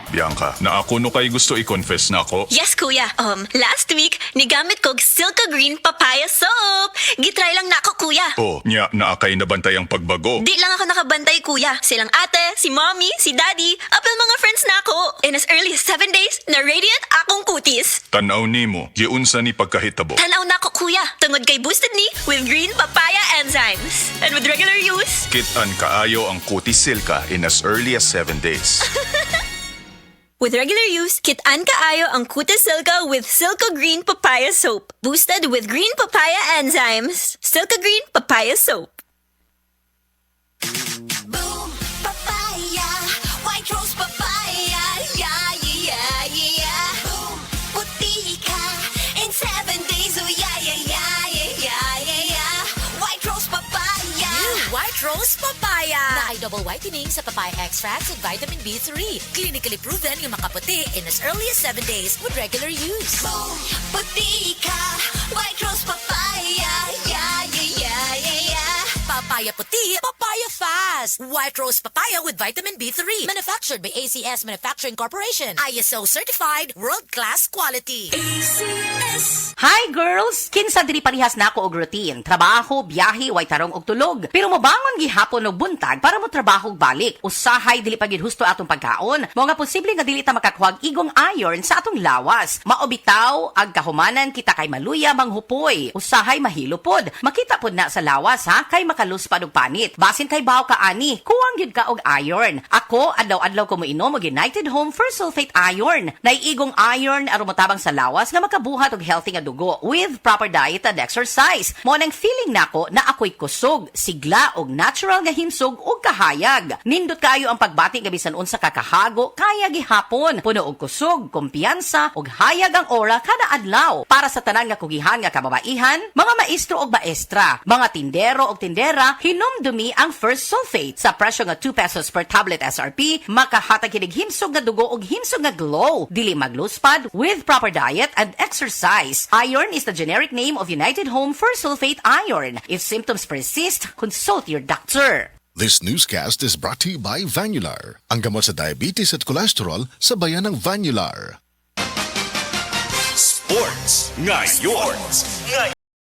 Bianca, na ako no kay gusto i-confess na ako. Yes, kuya. Last week, nigamit ko Silka Green Papaya Soap. Gitry lang na ako, kuya. Oh, nya na akay nabantay ang pagbago. Di lang ako nakabantay, kuya. Silang ate, si mommy, si daddy, apel mga friends na ako. In as early as 7 days, na radiant akong kutis. Tanaw nimo, giunsa ni pagkahitabo. Tanaw na ako, kuya. Tungod kay boosted ni with green papaya enzymes. And with regular use, Kit-an kaayo ang kutis Silka in as early as 7 days. with regular use, kit-an kaayo ang kutis Silka with Silka Green Papaya Soap. Boosted with green papaya enzymes. Silka Green Papaya Soap. Boom, papaya, white rose papaya, yeah, yeah, yeah. Boom, puti ka in 7 days, oh yeah, yeah, yeah, yeah, yeah, yeah. White rose papaya. New White Rose Papaya na ay double whitening sa papaya extracts and vitamin B3. Clinically proven yung makaputi in as early as 7 days with regular use. Boom, puti ka, white rose papaya, yeah, yeah, yeah, yeah, yeah. Papaya puti, papaya fast. White Rose Papaya with vitamin B3. Manufactured by ACS Manufacturing Corporation. ISO certified, world-class quality. ACS. Hi girls! Kinsa diri parihas na ako og routine. Trabaho, biyahe, way tarong og tulog. Pero mobangon gihapon og buntag para mo trabaho og balik. Usahay dili pa gid husto atong pagkaon. Mo nga posible nga dili ta makakuha og igong iron sa atong lawas. Maobitaw ag kahumanan kita kay maluya manghupoy. Usahay mahilo pod. Makita pod na sa lawas ha kay makaluspad og panit. Basin kay baw ka ani, kuwang gyud ka og iron. Ako adlaw-adlaw ko moinom og United Home First Sulfate Iron. Naiigong iron aron motabang sa lawas nga makabuhat og healthy nga dugo with proper diet and exercise. Mo nang feeling nako na ako'y kusog, sigla og natural nga himsog og kahayag. Nindot kaayo ang pagbati nga bisan unsa ka kahago kaya gihapon. Puno og kusog, kumpiyansa og hayag ang aura kada adlaw. Para sa tanan nga kugihan nga kababaihan, mga maestro og maestra, mga tindero og tindera, hinumdumi ang First Sulfate sa presyo nga 2 pesos per tablet SRP, makahatag kinig himsog nga dugo og himsog nga glow. Dili magluspad with proper diet and exercise. Iron is the generic name of United Home First Sulfate Iron. If symptoms persist, consult your doctor. This newscast is brought to you by Vanular, ang gamot sa diabetes at cholesterol sa bayan ng Vanular. Sports ngayon.